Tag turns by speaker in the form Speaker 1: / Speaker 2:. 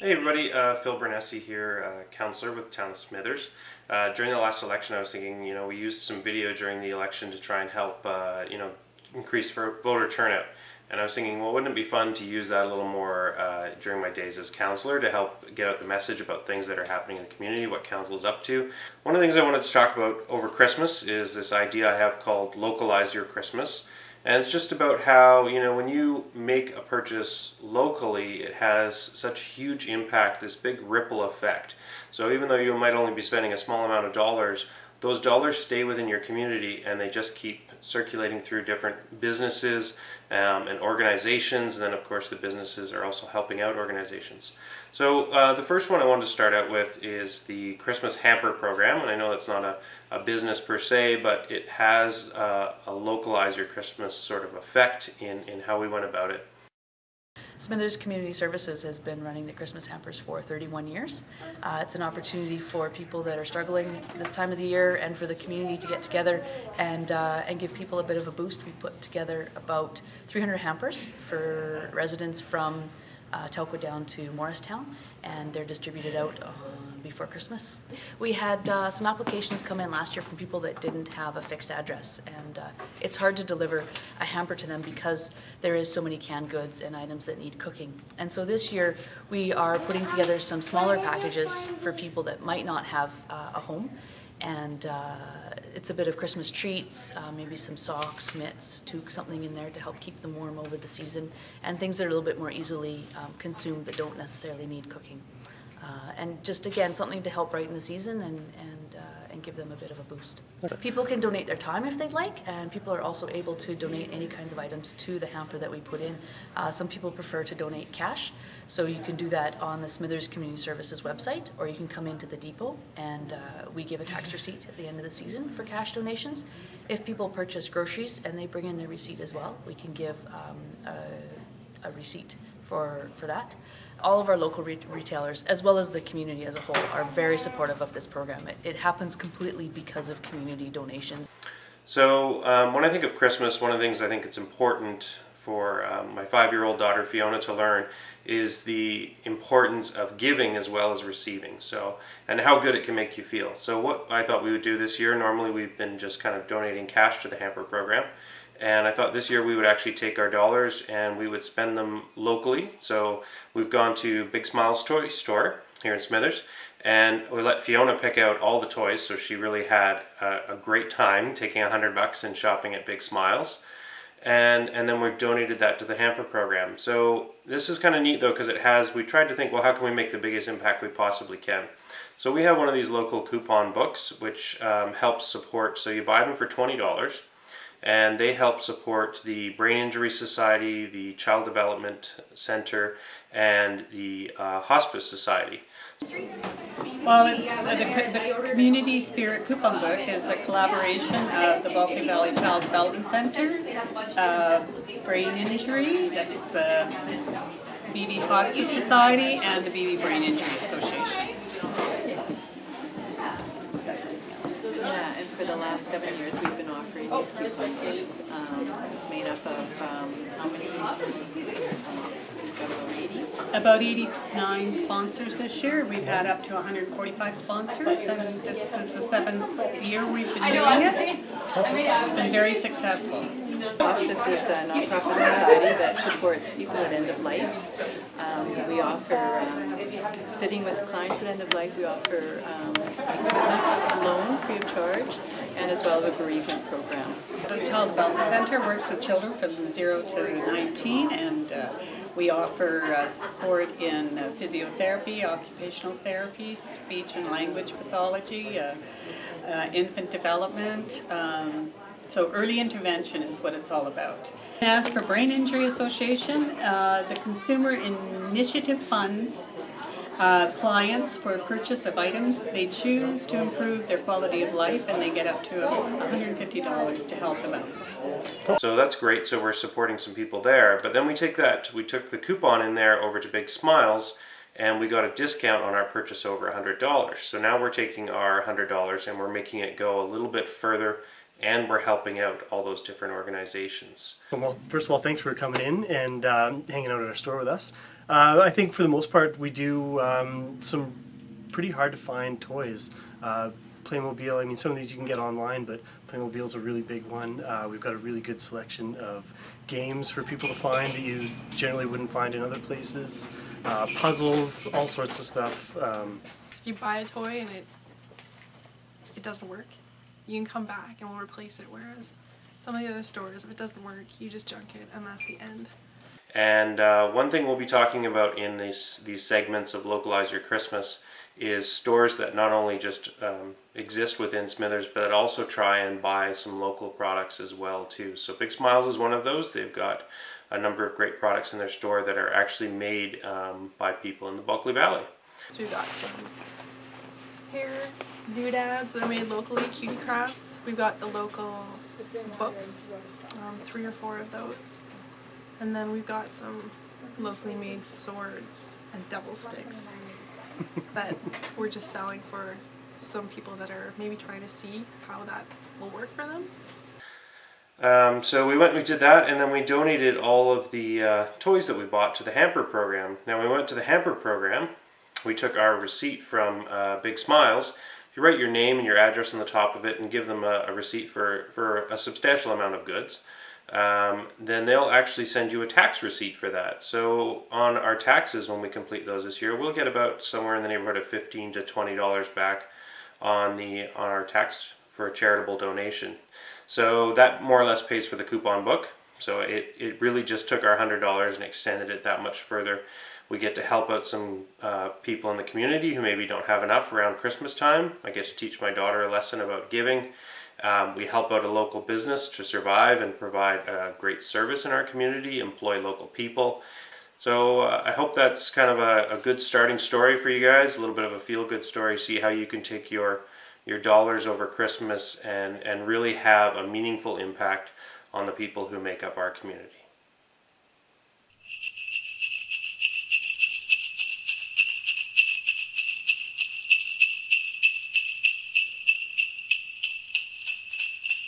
Speaker 1: Hey everybody, Phil Brienesse here, Councillor with Town of Smithers. During the last election I was thinking, we used some video during the election to try and help, increase voter turnout. And I was thinking, well, wouldn't it be fun to use that a little more during my days as councillor to help get out the message about things that are happening in the community, what council's up to. One of the things I wanted to talk about over Christmas is this idea I have called Localize your Christmas. And it's just about how, when you make a purchase locally, it has such a huge impact, this big ripple effect. So even though you might only be spending a small amount of dollars, those dollars stay within your community and they just keep circulating through different businesses and organizations. And then of course the businesses are also helping out organizations. So the first one I wanted to start out with is the Christmas Hamper program. And I know that's not a business per se, but it has a localize your Christmas sort of effect in how we went about it.
Speaker 2: Smithers Community Services has been running the Christmas Hampers for 31 years. It's an opportunity for people that are struggling this time of the year and for the community to get together and give people a bit of a boost. We put together about 300 hampers for residents from Telkwa down to Morristown, and they're distributed out before Christmas. We had some applications come in last year from people that didn't have a fixed address, and it's hard to deliver a hamper to them because there is so many canned goods and items that need cooking. And so this year we are putting together some smaller packages for people that might not have a home, and it's a bit of Christmas treats, maybe some socks, mitts, toque, something in there to help keep them warm over the season, and things that are a little bit more easily consumed that don't necessarily need cooking. And just again, something to help brighten the season and give them a bit of a boost. People can donate their time if they'd like, and people are also able to donate any kinds of items to the hamper that we put in. Some people prefer to donate cash, so you can do that on the Smithers Community Services website, or you can come into the depot and we give a tax receipt at the end of the season for cash donations. If people purchase groceries and they bring in their receipt as well, we can give a receipt for that. All of our local retailers, as well as the community as a whole, are very supportive of this program. It happens completely because of community donations.
Speaker 1: So when I think of Christmas, one of the things I think it's important for my 5-year-old daughter Fiona to learn is the importance of giving as well as receiving. So, and how good it can make you feel. So what I thought we would do this year, normally we've been just kind of donating cash to the hamper program. And I thought this year we would actually take our dollars and we would spend them locally. So we've gone to Big Smiles Toy Store here in Smithers, and we let Fiona pick out all the toys. So she really had a great time taking $100 and shopping at Big Smiles. And then we've donated that to the hamper program. So this is kind of neat though, because we tried to think, well, how can we make the biggest impact we possibly can? So we have one of these local coupon books, which helps support, so you buy them for $20, and they help support the Brain Injury Society, the Child Development Center, and the Hospice Society.
Speaker 3: Well, the Community Spirit Coupon Book is a collaboration of the Bulkley Valley Child Development Center, Brain Injury, that's the BB Hospice Society, and the BB Brain Injury Association.
Speaker 4: Yeah, and for the last 7 years we've been offering these coupon books. It's made up of how many?
Speaker 3: About 89 sponsors this year. We've had up to 145 sponsors, and this is the 7th year we've been doing it. It's been very successful.
Speaker 4: Hospice is a nonprofit society that supports people at end of life. We offer sitting with clients at end of life. We offer equipment loan free of charge, and as well as a bereavement program.
Speaker 3: The Child Development Center works with children from 0 to 19, and we offer support in physiotherapy, occupational therapy, speech and language pathology, infant development. So early intervention is what it's all about. As for Brain Injury Association, the Consumer Initiative Fund clients for purchase of items they choose to improve their quality of life, and they get up to $150 to help them out.
Speaker 1: So that's great. So we're supporting some people there. But then we took the coupon in there over to Big Smiles, and we got a discount on our purchase over $100. So now we're taking our $100 and we're making it go a little bit further, and we're helping out all those different organizations.
Speaker 5: Well, first of all, thanks for coming in and hanging out at our store with us. I think for the most part we do some pretty hard to find toys. Playmobil, I mean, some of these you can get online, but Playmobil's a really big one. We've got a really good selection of games for people to find that you generally wouldn't find in other places. Puzzles, all sorts of stuff.
Speaker 6: If you buy a toy and it doesn't work, you can come back and we'll replace it, whereas some of the other stores, if it doesn't work, you just junk it and that's the end.
Speaker 1: And one thing we'll be talking about in these segments of Localize Your Christmas is stores that not only just exist within Smithers, but that also try and buy some local products as well too. So Big Smiles is one of those. They've got a number of great products in their store that are actually made by people in the Bulkley Valley.
Speaker 6: So we've got some hair doodads that are made locally, cutie crafts. We've got the local books, 3 or 4 of those. And then we've got some locally made swords and devil sticks that we're just selling for some people that are maybe trying to see how that will work for them.
Speaker 1: So we did that, and then we donated all of the toys that we bought to the Hamper program. Now, when we went to the Hamper program, we took our receipt from Big Smiles. If you write your name and your address on the top of it and give them a receipt for a substantial amount of goods, then they'll actually send you a tax receipt for that. So on our taxes, when we complete those this year, we'll get about somewhere in the neighborhood of $15 to $20 back on our tax for a charitable donation. So that more or less pays for the coupon book. So it really just took our $100 and extended it that much further. We get to help out some people in the community who maybe don't have enough around Christmas time. I get to teach my daughter a lesson about giving. We help out a local business to survive and provide a great service in our community, employ local people. So I hope that's kind of a good starting story for you guys, a little bit of a feel-good story, see how you can take your dollars over Christmas and really have a meaningful impact on the people who make up our community.